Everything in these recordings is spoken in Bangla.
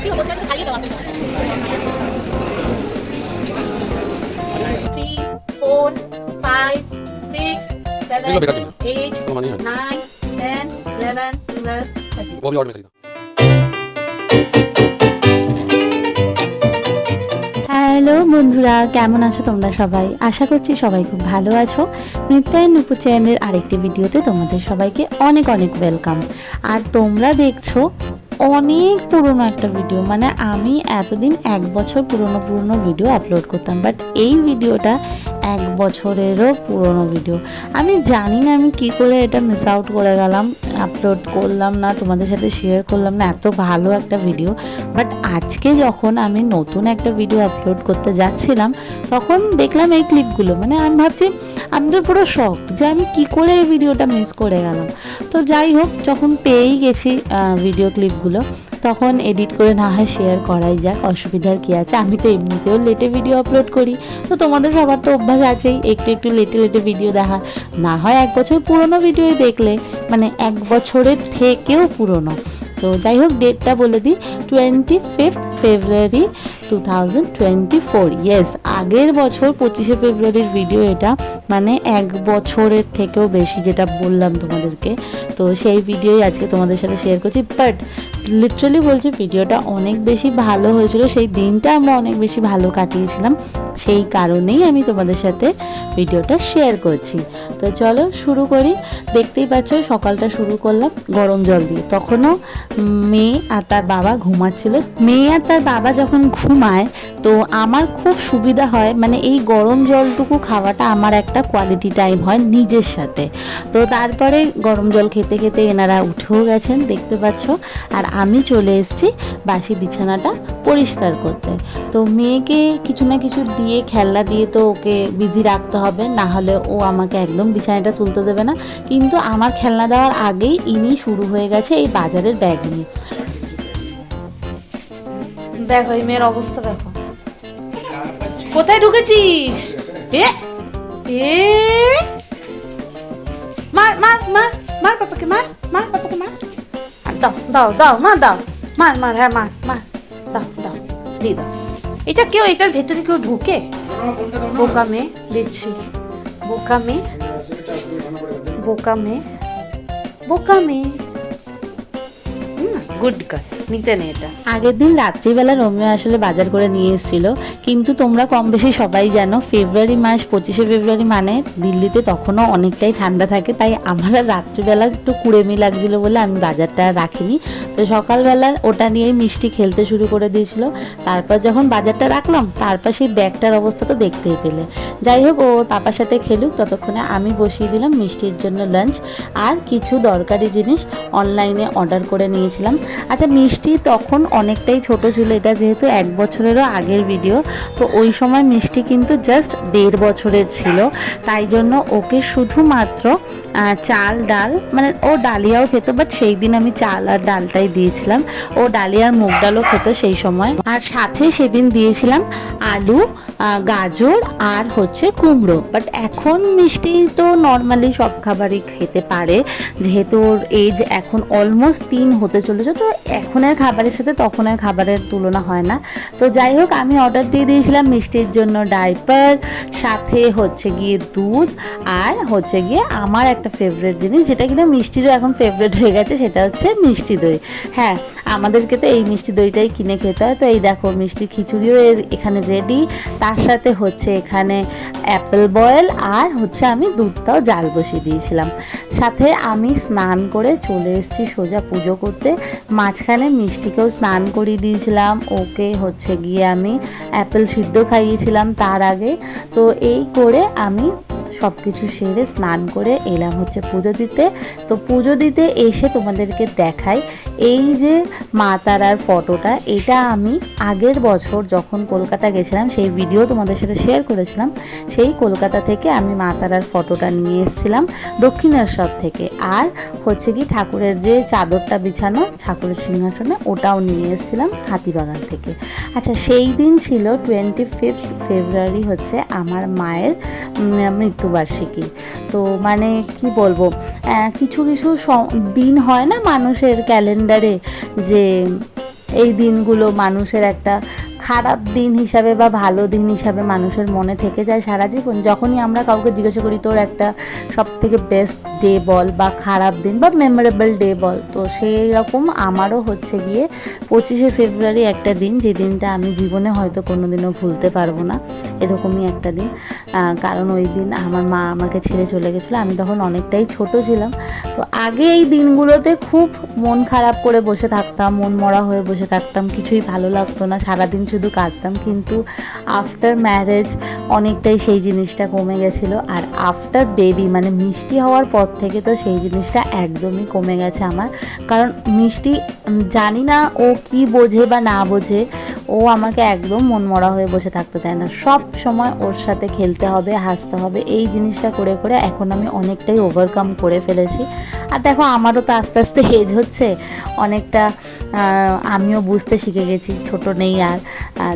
3, 4, 5, 6, 7, 8, 9, 10, 11, 12, 13. वो भी और में खरीदा। হ্যালো বন্ধুরা, কেমন আছো তোমরা সবাই? আশা করছি সবাই খুব ভালো আছো। নৃত্যায়ন নুপু চ্যানেলের আরেকটি ভিডিওতে তোমাদের সবাইকে অনেক অনেক ওয়েলকাম। আর তোমরা দেখছো অনেক পুরনো একটা ভিডিও, মানে আমি এতদিন 1 বছর পুরনো ভিডিও আপলোড করতাম, বাট এই ভিডিওটা 1 বছরেরও পুরনো ভিডিও। আমি জানি না আমি কি করে এটা মিস আউট করে গেলাম, আপলোড করলাম না, তোমাদের সাথে শেয়ার করলাম না, এত ভালো একটা ভিডিও। বাট আজকে যখন আমি নতুন একটা ভিডিও আপলোড করতে যাচ্ছিলাম তখন দেখলাম এই ক্লিপগুলো, মানে আমি ভাবছি, আমি তো পুরো শক যে আমি কি করে এই ভিডিওটা মিস করে গেলাম। তো যাই হোক, যখন পেয়েই গেছি ভিডিও ক্লিপগুলো তখন এডিট করে না হয় শেয়ার করাই যাক, অসুবিধার কী আছে। আমি তো এমনিতেও লেটে ভিডিও আপলোড করি, তো তোমাদের সবার তো অভ্যাস আছেই একটু লেটে ভিডিও দেখা। না হয় 1 বছর পুরনো ভিডিও দেখলে, মানে 1 বছরের থেকেও পুরনো। তো যাই হোক, ডেটটা বলে দিই, 25 ফেব্রুয়ারি 2024। ইয়েস, আগের বছর 25শে ফেব্রুয়ারির ভিডিও এটা, মানে 1 বছরের থেকেও বেশি, যেটা বললাম তোমাদেরকে। তো সেই ভিডিওই আজকে তোমাদের সাথে শেয়ার করছি। বাট লিটারালি বলছি, ভিডিওটা অনেক বেশি ভালো হয়েছিল, সেই দিনটা আমরা অনেক বেশি ভালো কাটিয়েছিলাম, সেই কারণেই আমি তোমাদের সাথে ভিডিওটা শেয়ার করছি। তো চলো শুরু করি। দেখতেই পাচ্ছ সকালটা শুরু করলাম গরম জল দিয়ে। তখনও মেয়ে আর তার বাবা ঘুমাচ্ছিল। মেয়ে আর তার বাবা যখন ঘুমায় তো আমার খুব সুবিধা হয়, মানে এই গরম জলটুকু খাওয়াটা আমার একটা কোয়ালিটি টাইম হয় নিজের সাথে। তো তারপরে গরম জল খেতে খেতে এনারা উঠেও গেছেন, দেখতে পাচ্ছ। আর আমি চলে এসেছি বাসি বিছানাটা পরিষ্কার করতে। তো মেয়েকে কিছু না কিছু দিয়ে, খেলনা দিয়ে তো ওকে বিজি রাখতে হবে, না হলে ও আমাকে একদম বিছানাটা তুলতে দেবে না। কিন্তু আমার খেলনা দেওয়ার আগেই ইনি শুরু হয়ে গেছে এই বাজারের ব্যাগ নিয়ে। দেখো এই মেয়ের অবস্থা, দেখো কোথায় ঢুকেছিস। মার মার মার মার পাপাকে, মার মার পাপাকে, মার। দাও দাও দাও মা, দাও, মার মার, হ্যাঁ মার মার, দাও দাও, দিয়ে দাও। এটা কেউ, এটার ভেতরে কেউ ঢুকে? বোকা মেয়ে, দিচ্ছি। বোকা মেয়ে, বোকা মেয়ে, বোকা মেয়ে। গুড গার্ল, নিতে নেই এটা। আগের দিন রাত্রিবেলা রোমিও আসলে বাজার করে নিয়ে এসেছিল, কিন্তু তোমরা কম বেশি সবাই জানো ফেব্রুয়ারি মাস, 25শে ফেব্রুয়ারি মানে দিল্লিতে তখনও অনেকটাই ঠান্ডা থাকে, তাই আমার রাত্রিবেলা একটু কুড়েমি লাগছিল বলে আমি বাজারটা রাখিনি। তো সকালবেলা ওটা নিয়েই মিষ্টি খেলতে শুরু করে দিয়েছিল। তারপর যখন বাজারটা রাখলাম, তারপর সেই ব্যাগটার অবস্থা তো দেখতেই পেলে। যাই হোক, ওর পাপার সাথে খেলুক, ততক্ষণে আমি বসিয়ে দিলাম মিষ্টির জন্য লাঞ্চ। আর কিছু দরকারি জিনিস অনলাইনে অর্ডার করে নিয়েছিলাম। আচ্ছা, মিষ্টি তখন অনেকটাই ছোট ছিল, এটা যেহেতু 1 বছরেরও আগের ভিডিও, তো ওই সময় মিষ্টি কিন্তু জাস্ট 1.5 বছরের ছিল। তাই জন্য ওকে শুধুমাত্র চাল ডাল, মানে ও ডালিয়াও খেত, বাট সেই দিন আমি চাল আর ডালটাই দিয়েছিলাম। ও ডালিয়ার মুগ ডালও খেত সেই সময়। আর সাথে সেদিন দিয়েছিলাম আলু, গাজর আর হচ্ছে কুমড়ো। বাট এখন মিষ্টি তো নর্মালি সব খাবারই খেতে পারে, যেহেতু ওর এজ এখন অলমোস্ট 3 হতে চলেছে, তো এখনের খাবারের সাথে তখনের খাবারের তুলনা হয় না। তো যাই হোক, আমি অর্ডার দিয়ে দিয়েছিলাম মিষ্টির জন্য ডাইপার, সাথে হচ্ছে গিয়ে দুধ, আর হচ্ছে গিয়ে আমার একটা ফেভারিট জিনিস, যেটা কিনা মিষ্টিরও এখন ফেভারিট হয়ে গেছে, সেটা হচ্ছে মিষ্টি দই। হ্যাঁ, আমাদেরকে তো এই মিষ্টি দইটাই কিনে খেতে হয়। তো এই দেখো, মিষ্টির খিচুড়িও এখানে রেডি, তার সাথে হচ্ছে এখানে অ্যাপেল বয়েল, আর হচ্ছে আমি দুধটাও জাল বসিয়ে দিয়েছিলাম। সাথে আমি স্নান করে চলে এসেছি সোজা পুজো করতে। মাঝখানে মিষ্টিকেও স্নান করিয়ে দিয়েছিলাম, ওকে হচ্ছে গিয়ে আমি অ্যাপেল সিদ্ধ খাইয়েছিলাম তার আগে। তো এই করে আমি সব কিছু সেরে স্নান করে এলাম হচ্ছে পুজো দিতে। তো পুজো দিতে এসে তোমাদেরকে দেখাই এই যে মা তারার ফটোটা, এটা আমি আগের বছর যখন কলকাতা গেছিলাম সেই ভিডিও তোমাদের সাথে শেয়ার করেছিলাম। সেই কলকাতা থেকে আমি মা তারার ফটোটা নিয়ে এসেছিলাম দক্ষিণেশ্বর থেকে। আর হচ্ছে কি ঠাকুরের যে চাদরটা বিছানো ঠাকুরের সিংহাসনে, ওটাও নিয়ে এসেছিলাম হাতিবাগান থেকে। আচ্ছা, সেই দিন ছিল 25 ফেব্রুয়ারি, হচ্ছে আমার মায়ের মৃত্যুবার্ষিকী। তো মানে কি বলবো, কিছু কিছু দিন হয় না মানুষের ক্যালেন্ডারে, যে এই দিনগুলো মানুষের একটা খারাপ দিন হিসাবে বা ভালো দিন হিসাবে মানুষের মনে থেকে যায় সারা জীবন। যখনই আমরা কাউকে জিজ্ঞাসা করি তোর একটা সব থেকে বেস্ট ডে বল বা খারাপ দিন বা মেমোরেবল ডে বল, তো সেই রকম আমারও হচ্ছে গিয়ে 25শে ফেব্রুয়ারি একটা দিন, যে দিনটা আমি জীবনে হয়তো কোনো দিনও ভুলতে পারবো না, এরকমই একটা দিন। কারণ ওই দিন আমার মা আমাকে ছেড়ে চলে গেছিলো, আমি তখন অনেকটাই ছোট ছিলাম। তো আগে এই দিনগুলোতে খুব মন খারাপ করে বসে থাকতাম, মন মরা হয়ে বসে থাকতাম, কিছুই ভালো লাগতো না, সারাদিন শুধু কাঁদতাম। কিন্তু আফটার ম্যারেজ অনেকটাই সেই জিনিসটা কমে গেছিলো। আর আফটার বেবি মানে মিষ্টি হওয়ার পর থেকে তো সেই জিনিসটা একদমই কমে গেছে আমার। কারণ মিষ্টি জানি না ও কি বোঝে বা না বোঝে, ও আমাকে একদম মনমরা হয়ে বসে থাকতে দেয় না, সব সময় ওর সাথে খেলতে হবে, হাসতে হবে। এই জিনিসটা করে করে এখন আমি অনেকটাই ওভারকাম করে ফেলেছি। আর দেখো আমারও তো আস্তে আস্তে এজ হচ্ছে অনেকটা, আমিও বুঝতে শিখে গেছি, ছোট নেই আর।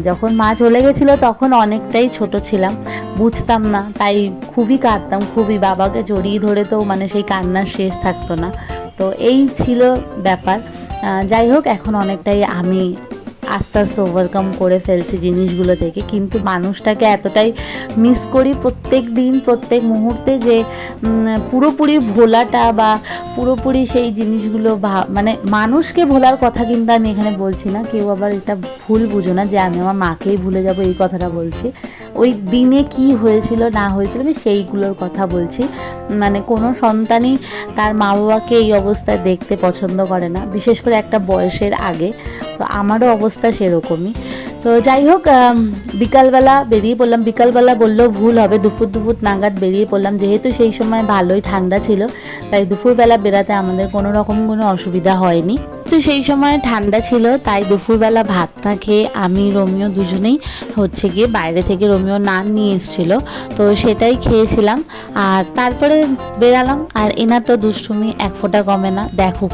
যখন মা চলে গেছিলো তখন অনেকটাই ছোট ছিলাম, বুঝতাম না, তাই খুবই কাঁদতাম, খুবই, বাবাকে জড়িয়ে ধরে তো মানে সেই কান্নার শেষ থাকতো না। তো এই ছিল ব্যাপার। যাই হোক, এখন অনেকটাই আমি আস্তে আস্তে ওভারকাম করে ফেলছি জিনিসগুলো থেকে। কিন্তু মানুষটাকে এতটাই মিস করি প্রত্যেক দিন প্রত্যেক মুহূর্তে যে পুরোপুরি ভোলাটা বা পুরোপুরি সেই জিনিসগুলো মানে মানুষকে ভোলার কথা কিন্তু আমি এখানে বলছি না, কেউ আবার এটা ভুল বুঝো না যে আমি আমার মাকেই ভুলে যাব, এই কথাটা বলছি। ওই দিনে কি হয়েছিল না হয়েছিল আমি সেইগুলোর কথা বলছি। মানে কোনো সন্তানই তার মা বাবাকে এই অবস্থায় দেখতে পছন্দ করে না, বিশেষ করে একটা বয়সের আগে। তো আমারও অবস্থা সেরকমই। তো যাই হোক, বিকালবেলা বেরিয়ে পড়লাম, বিকালবেলা বললেও ভুল হবে, দুপুর নাগাদ বেরিয়ে পড়লাম, যেহেতু সেই সময় ভালোই ঠান্ডা ছিল, তাই দুপুরবেলা বেরাতে আমাদের কোনো রকম কোনো অসুবিধা হয়নি। তো সেই সময় ঠান্ডা ছিল, তাই দুপুরবেলা ভাত না খেয়ে আমি রোমিও দুজনেই হচ্ছে গিয়ে বাইরে থেকে রোমিও নান নিয়ে এসেছিলো, তো সেটাই খেয়েছিলাম। আর তারপরে বেরালাম। আর এনার তো দুষ্টুমি এক ফোঁটা কমে না, দেখো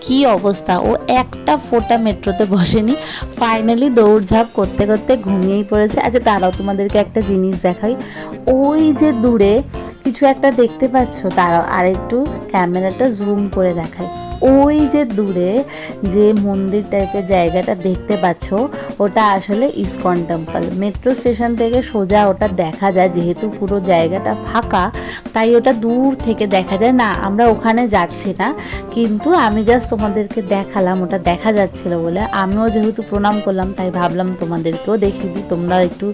কি অবস্থা, ও একটা ফোঁটা মেট্রোতে বসেনি, ফাইনালি দৌড়ঝাঁপ করতে করতে ঘুমিয়েই পড়েছে। আচ্ছা তারাও তোমাদেরকে একটা জিনিস দেখাই, ওই যে দূরে কিছু একটা দেখতে পাচ্ছ, তারাও আরেকটু ক্যামেরাটা জুম করে দেখাই, ওই যে দূরে যে মন্দির টাইপের জায়গাটা দেখতে পাচ্ছ, ওটা আসলে ইসকন টেম্পল। মেট্রো স্টেশন থেকে সোজা ওটা দেখা যায়, যেহেতু পুরো জায়গাটা ফাঁকা তাই ওটা দূর থেকে দেখা যায় না। আমরা ওখানে যাচ্ছি না, কিন্তু আমি জাস্ট তোমাদেরকে দেখালাম, ওটা দেখা যাচ্ছিল বলে। আমিও যেহেতু প্রণাম করলাম তাই ভাবলাম তোমাদেরকেও দেখিয়ে দিই, তোমরা একটু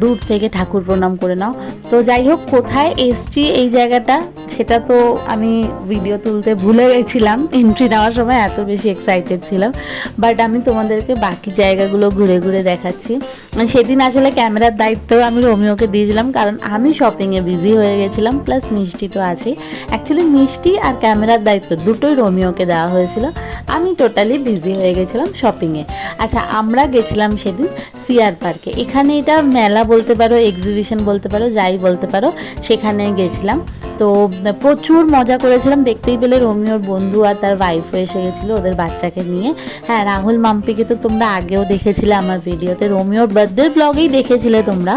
দূর থেকে ঠাকুর প্রণাম করে নাও। তো যাই হোক, কোথায় এসছি এই জায়গাটা সেটা তো আমি ভিডিও তুলতে ভুলে গেছিলাম, এন্ট্রি নেওয়ার সময় এত বেশি এক্সাইটেড ছিলাম। বাট আমি তোমাদেরকে বাকি জায়গাগুলো ঘুরে ঘুরে দেখাচ্ছি। সেদিন আসলে ক্যামেরার দায়িত্বও আমি রোমিওকে দিয়েছিলাম, কারণ আমি শপিংয়ে বিজি হয়ে গেছিলাম, প্লাস মিষ্টি তো আছে। অ্যাকচুয়ালি মিষ্টি আর ক্যামেরার দায়িত্ব দুটোই রোমিওকে দেওয়া হয়েছিল, আমি টোটালি বিজি হয়ে গেছিলাম শপিংয়ে। আচ্ছা, আমরা গেছিলাম সেদিন সিআর পার্কে। এখানে এটা মেলা বলতে পারো, এক্সিবিশন বলতে পারো, যাই বলতে পারো, সেখানে গেছিলাম। তো প্রচুর মজা করেছিলাম, দেখতেই পেলে রোমিওর বন্ধু আর তার ওয়াইফও এসে গেছিলো ওদের বাচ্চাকে নিয়ে। হ্যাঁ, রাহুল মাম্পিকে তো তোমরা আগেও দেখেছিলে আমার ভিডিওতে, রোমিওর বার্থডে ব্লগেই দেখেছিলে তোমরা।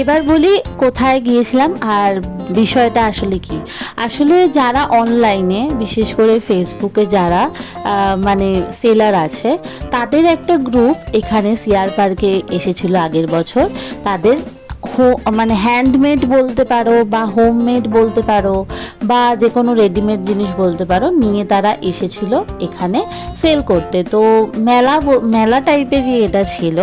এবার বলি কোথায় গিয়েছিলাম আর বিষয়টা আসলে কি। আসলে যারা অনলাইনে, বিশেষ করে ফেসবুকে যারা মানে সেলার আছে, তাদের একটা গ্রুপ এখানে সিআর পার্কে এসেছিল আগের বছর। তাদের মানে হ্যান্ডমেড বলতে পারো বা হোমমেড বলতে পারো বা যে কোনো রেডিমেড জিনিস বলতে পারো, নিয়ে তারা এসেছিল এখানে সেল করতে। তো মেলা টাইপেরই এটা ছিল।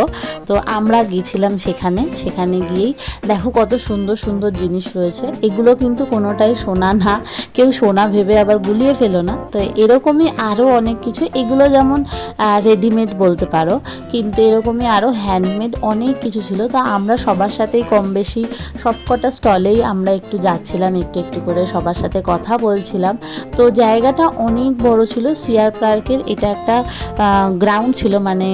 তো আমরা গিয়েছিলাম সেখানে গিয়েই দেখো কত সুন্দর সুন্দর জিনিস রয়েছে। এগুলো কিন্তু কোনোটাই সোনা না, কেউ সোনা ভেবে আবার গুলিয়ে ফেলো না। তো এরকমই আরও অনেক কিছু, এগুলো যেমন রেডিমেড বলতে পারো, কিন্তু এরকমই আরও হ্যান্ডমেড অনেক কিছু ছিল। তো আমরা সবার সাথেই কম বেশি সবকটা স্টলেই আমরা একটু যাচ্ছিলাম, একটু একটু করে সবার সাথে কথা বলছিলাম। তো জায়গাটা অনেক বড় ছিল সিআর পার্কের, এটা একটা গ্রাউন্ড ছিল, মানে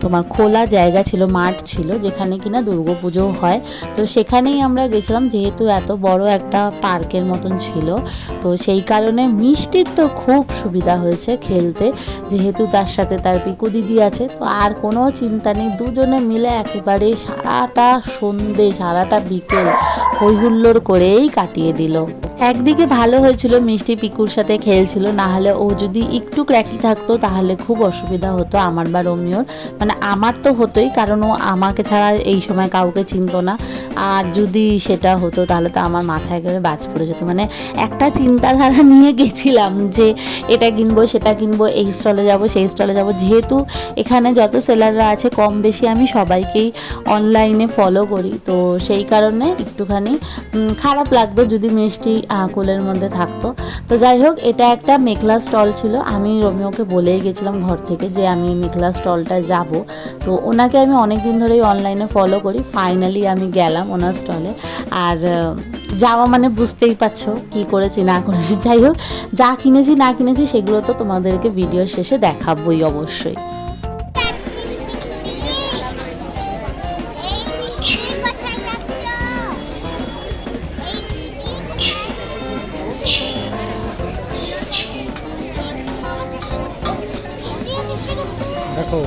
তোমার খোলা জায়গা ছিল, মাঠ ছিল, যেখানে কিনা দুর্গাপুজো হয়। তো সেখানেই আমরা গেছিলাম, যেহেতু এত বড় একটা পার্কের মতন ছিল। তো সেই কারণে মিষ্টির তো খুব সুবিধা হয়েছে খেলতে, যেহেতু তার সাথে তার পিকু দিদি আছে। তো আর কোনো চিন্তা নেই, দুজনে মিলে একেবারে সারাটা সন্ধে সারাটা বিকেল হই হুল্লোড় করেই কাটিয়ে দিল। একদিকে ভালো হয়েছিল, মিষ্টি পিকুর সাথে খেলছিল, না হলে ও যদি একটু ক্র্যাকি থাকতো তাহলে খুব অসুবিধা হতো আমার বা রোমিওর। মানে আমার তো হতোই, কারণ ও আমাকে ছাড়া এই সময় কাউকে চিনতো না। আর যদি সেটা হতো তাহলে তো আমার মাথায় করে বাজ পড়ে যেত। মানে একটা চিন্তাধারা নিয়ে গেছিলাম যে এটা কিনবো সেটা কিনবো, এই স্টলে যাব সেই স্টলে যাব। যেহেতু এখানে যত সেলাররা আছে কম বেশি আমি সবাইকেই অনলাইনে ফলো করি, তো সেই কারণে একটুখানি খারাপ লাগতো যদি মিষ্টি কোলের মধ্যে থাকতো। তো যাই হোক, এটা একটা মেঘলা স্টল ছিল। আমি রোমিওকে বলেই গেছিলাম ঘর থেকে যে আমি মেঘলা স্টলটায় যাব। তো ওনাকে আমি অনেক দিন ধরেই অনলাইনে ফলো করি, ফাইনালি আমি গেলাম ওনার স্টলে। আর যাওয়া মানে বুঝতেই পারছো কী করেছি না করেছি। যাই হোক, যা কিনেছি না কিনেছি সেগুলো তো তোমাদেরকে ভিডিও শেষে দেখাবোই অবশ্যই। দেখো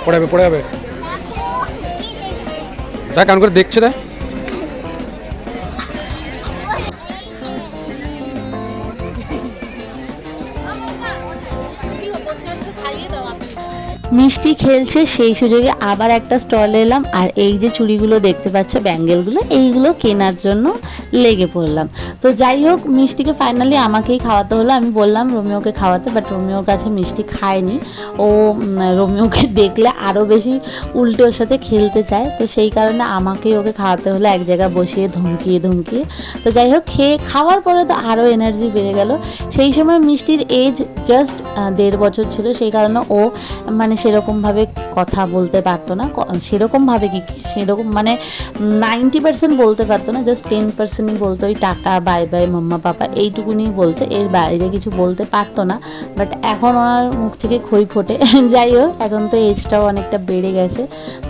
পড়ে যাবে দেখ কান করে দেখছে দেখ। মিষ্টি খেলছে, সেই সুযোগে আবার একটা স্টলে এলাম। আর এই যে চুড়িগুলো দেখতে পাচ্ছ, ব্যাঙ্গেলগুলো, এইগুলো কেনার জন্য লেগে পড়লাম। তো যাই হোক, মিষ্টিকে ফাইনালি আমাকেই খাওয়াতে হলো। আমি বললাম রোমিওকে খাওয়াতে, বাট রোমিওর কাছে মিষ্টি খায়নি। ও রোমিওকে দেখলে আরও বেশি উল্টে ওর সাথে খেলতে চায়, তো সেই কারণে আমাকেই ওকে খাওয়াতে হলো, এক জায়গায় বসিয়ে ধমকিয়ে। তো যাই হোক, খাওয়ার পরে তো আরও এনার্জি বেড়ে গেল। সেই সময় মিষ্টির এজ জাস্ট 1.5 বছর ছিল, সেই কারণে ও মানে সেরকমভাবে কথা বলতে পারতো না। সেরকমভাবে সেরকম মানে 90% বলতে পারতো না, জাস্ট 10%ই বলতো। ওই টাটা, বাই বাই, মাম্মা, পাপা, এইটুকুনি বলতো, এর বাইরে কিছু বলতে পারতো না। বাট এখন ওনার মুখ থেকে খই ফোটে। যাই হোক, এখন তো এজটাও অনেকটা বেড়ে গেছে।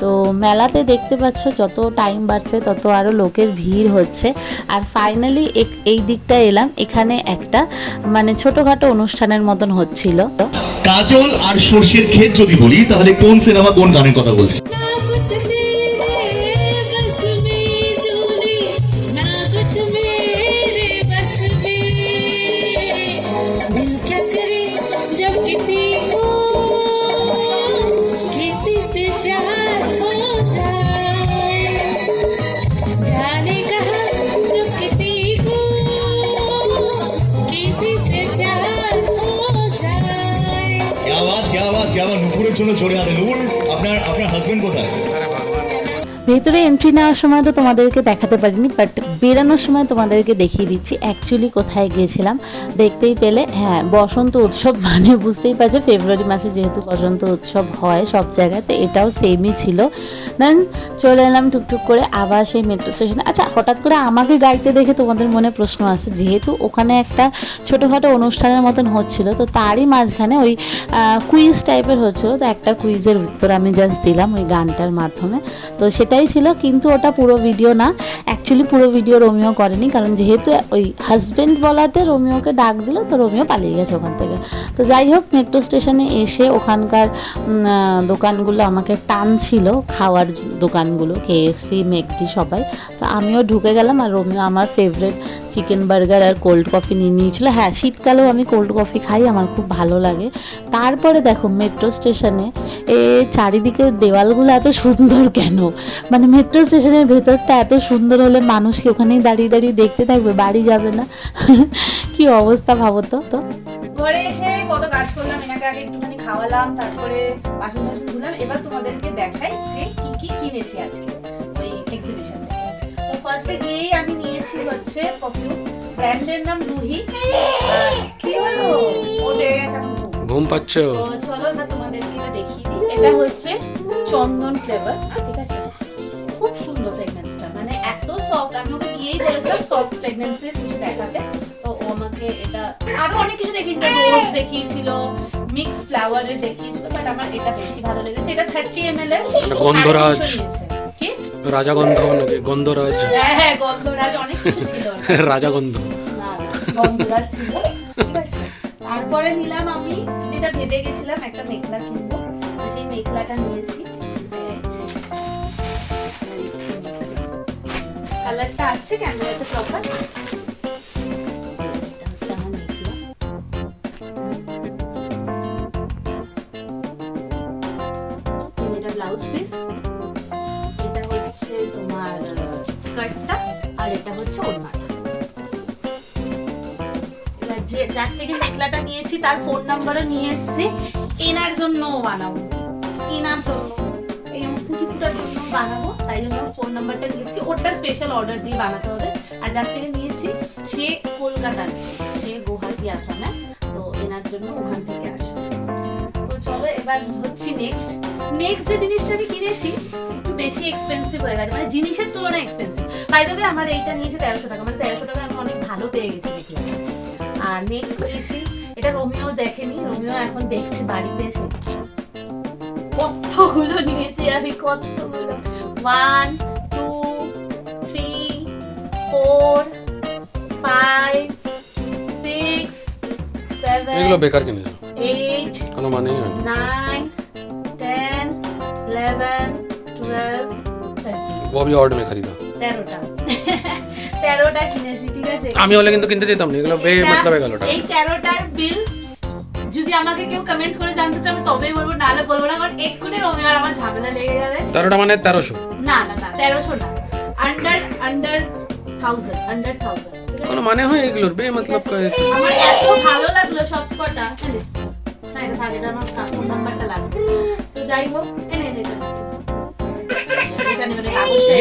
তো মেলাতে দেখতে পাচ্ছ যত টাইম বাড়ছে তত আরও লোকের ভিড় হচ্ছে। আর ফাইনালি এই দিকটা এলাম, এখানে একটা মানে ছোটোখাটো অনুষ্ঠানের মতন হচ্ছিল। কাজল আর সর্ষের ক্ষেত যদি বলি তাহলে কোন সিনেমা কোন গানের কথা বলছি? নুপুরের জন্য জোরে হাতে। নুপুর, আপনার হাজবেন্ড কোথায়? ভেতরে এন্ট্রি নেওয়ার সময় তো তোমাদেরকে দেখাতে পারিনি, বাট বেরানোর সময় তোমাদেরকে দেখিয়ে দিচ্ছি অ্যাকচুয়ালি কোথায় গিয়েছিলাম। দেখতেই পেলে, হ্যাঁ, বসন্ত উৎসব মানে বুঝতেই পারছো, ফেব্রুয়ারি মাসে যেহেতু বসন্ত উৎসব হয় সব জায়গায়, তো এটাও সেমই ছিল। দেন চলে এলাম টুকটুক করে আবার সেই মেট্রো স্টেশনে। আচ্ছা, হঠাৎ করে আমাকে গাইতে দেখে তোমাদের মনে প্রশ্ন আসে, যেহেতু ওখানে একটা ছোটোখাটো অনুষ্ঠানের মতন হচ্ছিল, তো তারই মাঝখানে ওই কুইজ টাইপের হচ্ছিলো। তো একটা কুইজের উত্তর আমি জাস্ট দিলাম ওই গানটার মাধ্যমে। তো সেটাই ছিল, কিন্তু ওটা পুরো ভিডিও না। অ্যাকচুয়ালি পুরো ভিডিও রোমিও করেনি, কারণ যেহেতু ওই হাজব্যান্ড বলাতে রোমিওকে ডাক দিল, তো রোমিও পালিয়ে গেছে ওখান থেকে। তো যাই হোক, মেট্রো স্টেশনে এসে ওখানকার দোকানগুলো আমাকে টানছিল, খাওয়ার দোকানগুলো, KFC, ম্যাকডি সবাই। তো আমিও ঢুকে গেলাম, আর রোমিও আমার ফেভারিট চিকেন বার্গার আর কোল্ড কফি নিয়ে নিয়েছিল। হ্যাঁ, শীতকালেও আমি কোল্ড কফি খাই, আমার খুব ভালো লাগে। তারপরে দেখো মেট্রো স্টেশনে চারিদিকের দেওয়ালগুলো এত সুন্দর কেন? মানে মেট্রো স্টেশনের ভেতরটা এত সুন্দর হলে মানুষ কি ওখানেই দাঁড়িয়ে দাঁড়িয়ে দেখতে থাকবে, বাড়ি যাবে না? কি অবস্থা ভাবো তো। ঘরে এসে কত কাজ করলাম, এনাকে আগে একটুখানি খাওয়ালাম, তারপরে বাসন টাসন ধুলাম। এবার তোমাদেরকে দেখাই যে কি কিনেছি আজকে ওই এক্সিবিশন থেকে। তো ফার্স্টে গিয়েই আমি নিয়েছি হচ্ছে পারফিউম, ব্র্যান্ডের নাম রুহি। কি হলো, ও ডেকে গেছে এখন ঘুম পাচ্ছ? তো চলো এবার তোমাদেরকে এটা দেখিয়ে দিই। এটা হচ্ছে চন্দন ফ্লেভার, ঠিক আছে? খুব সুন্দর ফ্রেগনেন্সটা, মানে এত সফট। আমি ওকে গিয়েই বলেছিলাম সফট ফ্রেগনেন্সের কিছু দেখাতে, তো ও আমাকে এটা আরো অনেক কিছু দেখিয়েছিল, রোজ দেখিয়েছিল, মিক্স ফ্লাওয়ারের দেখিয়েছিল, বাট আমার এটা বেশি ভালো লেগেছে। এটা 30 ml এর গন্ধরাজ, কি রাজাগন্ধ নাকি গন্ধরাজ? হ্যাঁ, গন্ধরাজ, অনেক কিছু ছিল। রাজাগন্ধ না, গন্ধরাজ ছিল, ঠিক আছে। তারপরে নিলাম আমি যেটা ভেবে গেছিলাম, একটা মেখলা কিনবো, তো সেই মেখলাটা নিয়েছি। কালারটা আসছে ক্যামেরাতে প্রপার, ব্লাউজ পিস, এটা হচ্ছে তোমার স্কার্টটা, আর এটা হচ্ছে ওড়নাটা। এবার যে যার থেকে মেখলাটা নিয়েছি তার ফোন নাম্বারও নিয়ে এসেছি, কেনার জন্য বানাবো, কেনার জন্য এই কুচিকুটার জন্য বানাবো, তাই জন্য ফোন নাম্বারটা নিয়েছি। ওটা স্পেশাল অর্ডার দিয়ে বানাতে হবে। আর যার থেকে নিয়েছি সে কলকাতার, সে গুয়াহাটি আসামে, তো এনার জন্য ওখান থেকে আসবে। তো চলো এবার হচ্ছে নেক্সট যে জিনিসটা আমি কিনেছি একটু বেশি এক্সপেন্সিভ হয়ে গেছে, মানে জিনিসের তুলনায় এক্সপেন্সিভ। বাই দ্য ওয়ে আমার এইটা নিয়েছে 1300 টাকা, মানে 1300 টাকা আমি অনেক ভালো পেয়ে গেছি দেখলাম। আর নেক্সট পেয়েছি, এটা রোমিও দেখেনি, রোমিও এখন দেখছে বাড়িতে এসে। কতগুলো নিয়েছি আমি, কতগুলো, 1 2 3 4 5 6 এগুলো 7 বেকার কিনে 8 কোনো মানেই হয় না। 9 10 11 12 13 वो भी ऑर्ड में खरीदा 13টা কিনেছি, ঠিক আছে। আমি হলে কিন্তু কিনতে যেতাম না, এগুলো বে মতলব হয়ে গেল ওটা। এই 13টার বিল যদি আমাকে কেউ কমেন্ট করে জানতে চায় আমি তবেই বলবো, নাহলে বলবো না, কারণ এক্ষুনি রোমিও আর আমার ঝামেলা লেগে যাবে। 13টা মানে 1300, না 1300 না, আন্ডার 1000, কোনো মানে হয় এগুলোর বে মতলব আমার এত ভালো লাগলো সব কটা। না এটা থাকে, এটা আমার ফোন নাম্বারটা লাগবে। তো যাই হোক, এনে এটা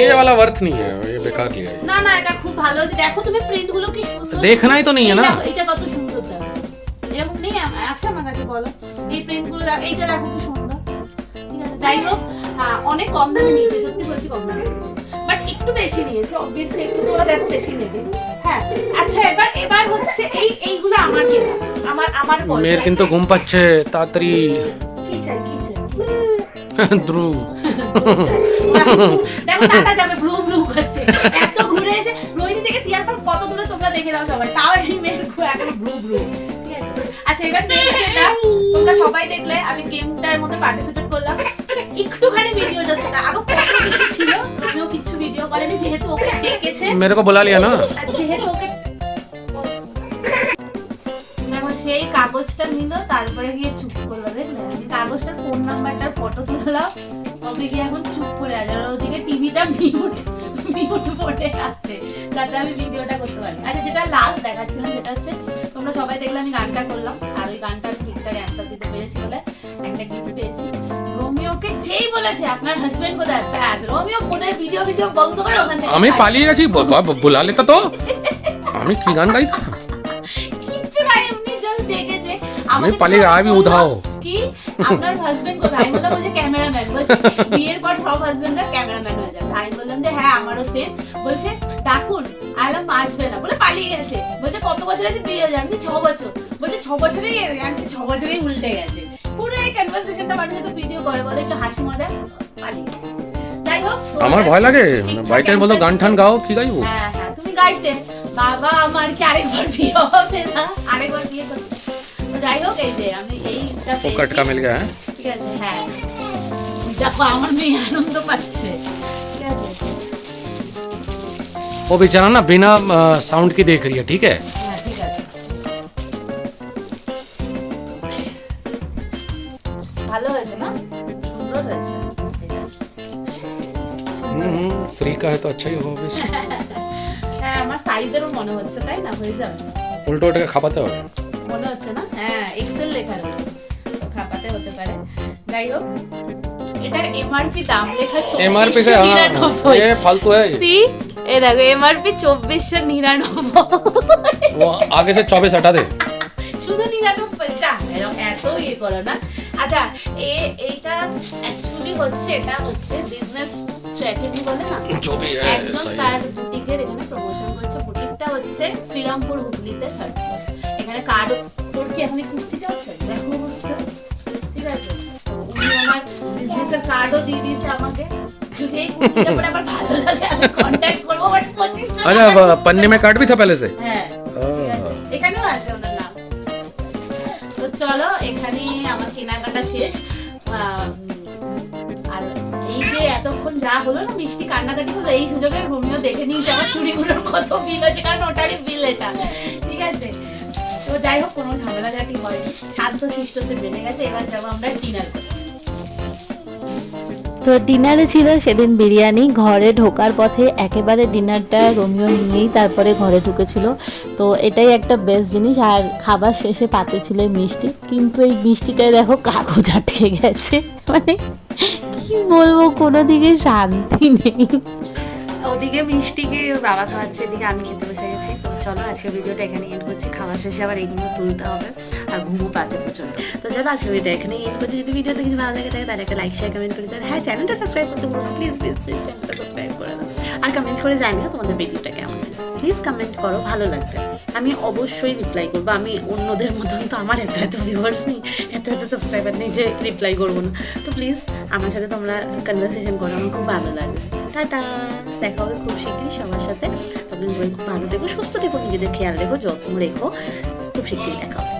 ये वाला वर्थ नहीं है, ये बेकार लिया है। না এটা খুব ভালো হয়েছে। দেখো তুমি প্রিন্ট গুলো কি সুন্দর, देखना ही तो नहीं है ना। এটা কত সুন্দর দেখো, এরকম নেই আছে আমার কাছে, বলো এই প্রিন্ট গুলো এইটা দেখো কি সুন্দর, ঠিক আছে। যাই হোক, অনেক কম দামে নিয়েছে, সত্যি বলছি কম দামে নিয়েছে, বাট একটু বেশি নিয়েছে অবভিয়াসলি, একটু তোরা দেখো বেশি নেবে। হ্যাঁ আচ্ছা, এবার হচ্ছে এইগুলো আমার কেনা, আমার পয়সা। মেয়ের কিন্তু ঘুম পাচ্ছে, তাড়াতাড়ি কি চাই ধ্রুব দেখো টাটা যাবে, ব্লু ব্লু করছে, এত ঘুরে এসে রোহিণী থেকে সিয়ার পার্ক কত দূরে তোমরা দেখে দাও সবাই, তাও এই মেয়ের এখন ব্লু ব্লু, ঠিক আছে। আচ্ছা এবার নেক্সট যেটা তোমরা সবাই দেখলে, আমি গেমটার মধ্যে পার্টিসিপেট করলাম, একটুখানি ভিডিও জাস্ট, আরো কত কিছু ছিল, আমিও কিছু ভিডিও করেনি, যেহেতু ওকে ডেকেছে, मेरे को बुला लिया ना। যেহেতু ওকে দেখো সেই কাগজটা নিল, তারপরে গিয়ে চুপ করলো, দেখলে আমি কাগজটার ফোন নাম্বারটার ফটো তুললাম, তবে গিয়ে এখন চুপ করে আছে, আর ওদিকে টিভিটা মিউট পড়ে আছে, যাতে আমি ভিডিওটা করতে পারি। আচ্ছা যেটা লাস্ট দেখাচ্ছিলাম, যেটা হচ্ছে তোমরা সবাই দেখলে আমি গানটা করলাম, আর ওই গানটার ঠিকঠাক অ্যান্সার দিতে পেরেছি বলে একটা গিফট পেয়েছি। রোমিওকে যেই বলেছে আপনার হাজবেন্ড কোথায়, ব্যাস রোমিও ফোনের ভিডিও বন্ধ করে ওখান থেকে আমি পালিয়ে গেছি, বুলা লেতা তো আমি কি গান গাইতাম, কিচ্ছু না, এমনি জাস্ট দেখেছে আমি পালিয়ে আবি উধাও কি আপনার হাজবেন্ড কোথায়, আমি বললাম যে ক্যামেরাম্যান, বলছে বিয়ের পর সব হাজবেন্ডরা ক্যামেরাম্যান হয়ে যাবে, আমি বললাম যে হ্যাঁ আমারও সেম, বলছে ডাকুন, আইলাম আসবে না বলে পালিয়ে গেছে, বলছে কত বছর আছে বিয়ে হয়ে যাবে, 6 বছর, বলছে 6 বছরেই, আমি 6 বছরেই উল্টে গেছে, পুরো এই কনভারসেশনটা বানিয়ে তো ভিডিও করে, বলে একটু হাসি মজা, পালিয়ে গেছে। যাই হোক, আমার ভয় লাগে, বাইকে বলতো গান ঠান গাও, কি গাইবো? হ্যাঁ তুমি গাইতে, বাবা আমার কি আরেকবার বিয়ে হবে না, আরেকবার বিয়ে করতে। তো যাই হোক, এই যে আমি এইটা फोकट का मिल गया है। ঠিক আছে, হ্যাঁ দেখো আমার মেয়ে আনন্দ পাচ্ছে, ঠিক আছে। वो बेचारा ना बिना साउंड के देख रही है, ठीक है। হ্যাঁ ঠিক আছে, ভালো হয়েছে না, সুন্দর হয়েছে, ঠিক আছে। फ्री का है तो अच्छा ही होगा बेशक। হ্যাঁ আমার সাইজেরও মনে হচ্ছে, তাই না, হয়ে যাবে, উল্টো ওটাকে খাপাতে হবে, মনে হচ্ছে না, হ্যাঁ এক্সেল লেখা রয়েছে তো খাপাতে হতে পারে। যাই হোক, এটার এমআরপি দাম লেখা एमआरपी से हाँ, 2499, ये फालतू है, সি এ দেখো এমআরপি 2499, वो आगे से 24 हटा दे। শুধু 99 টা, এত ইয়ে করো না। আচ্ছা এইটা অ্যাকচুয়ালি হচ্ছে, এটা হচ্ছে বিজনেস স্ট্র্যাটেজি বলে না, जो भी है একজন सही তার বুটিকের এখানে প্রমোশন করছে, বুটিকটা হচ্ছে শ্রীরামপুর হুগলিতে, 3rd ফ্লোর, এখানে কার্ড, তোর কি এখন কুর্তিটা আছে দেখো অবস্থা, ঠিক আছে। তো উনি আমার বিজনেসের কার্ডও দিয়ে দিয়েছে আমাকে, যদি এই কুর্তিটা পরে আমার ভালো লাগে আমি কন্ট্যাক্ট করবো, বাট 2500 अच्छा पन्ने में कार्ड भी था पहले से। হ্যাঁ ঠিক আছে, এখানেও আছে ওনার নাম। তো চলো এখানে আমার কেনাকাটা শেষ, আর এই যে এতক্ষণ যা হলো না মিষ্টি কান্নাকাটি হলো, এই সুযোগে রোমিও দেখে নিয়েছে আমার চুড়িগুলোর কত বিল হয়েছে, কারণ ওটারই বিল এটা, ঠিক আছে। তো যাই হোক, কোনো ঝামেলাঝাটি হয়নি, শান্ত শিষ্টতে বেড়ে গেছে। এবার যাবো আমরা ডিনার করতে। তো ডিনারে ছিল সেদিন বিরিয়ানি। ঘরে ঢোকার পথে একেবারে ডিনারটা রোমিও নিয়েই তারপরে ঘরে ঢুকেছিল। তো এটাই একটা বেস্ট জিনিস। আর খাবার শেষে পাতে ছিল মিষ্টি, কিন্তু এই মিষ্টিটায় দেখো কাগজ আটকে গেছে। মানে কি বলবো, কোনো দিকে শান্তি নেই। ওদিকে মিষ্টিকে ওর বাবা খাওয়াচ্ছে, এদিকে আমি খেতে বসে গেছি। তো চলো আজকে ভিডিওটা এখানে এন্ড করছি। খাওয়া শেষে আবার এগুলো তুলতে হবে আর ঘুমও পাচ্ছে প্রচন্ড। তো চলো আজকে ভিডিওটা এখানে এন্ড করছি। যদি ভিডিওতে কিছু ভালো লাগে থাকে তাহলে একটা লাইক শেয়ার কমেন্ট করে দাও। হ্যাঁ, চ্যানেলটা সাবস্ক্রাইব করতে ভুলো না, প্লিজ প্লিজ প্লিজ চ্যানেলটা সাবস্ক্রাইব করে দাও। আর কমেন্ট করে জানিও তোমাদের ভিডিওটা কেমন লাগে। প্লিজ কমেন্ট করো, ভালো লাগবে। আমি অবশ্যই রিপ্লাই করবো। আমি অন্যদের মতন তো আমার এত ভিউয়ার্স নেই, এত সাবস্ক্রাইবার নেই যে রিপ্লাই করবো না। তো প্লিজ আমার সাথে তোমরা কনভারসেশন করো, আমার খুব ভালো লাগে। টাটা, দেখা হবে খুব শীঘ্রই সবার সাথে। তখন খুব ভালো থেকো, সুস্থ থেকো, নিজেদের খেয়াল রেখো, যত্ন রেখো। খুব শীঘ্রই দেখা হবে।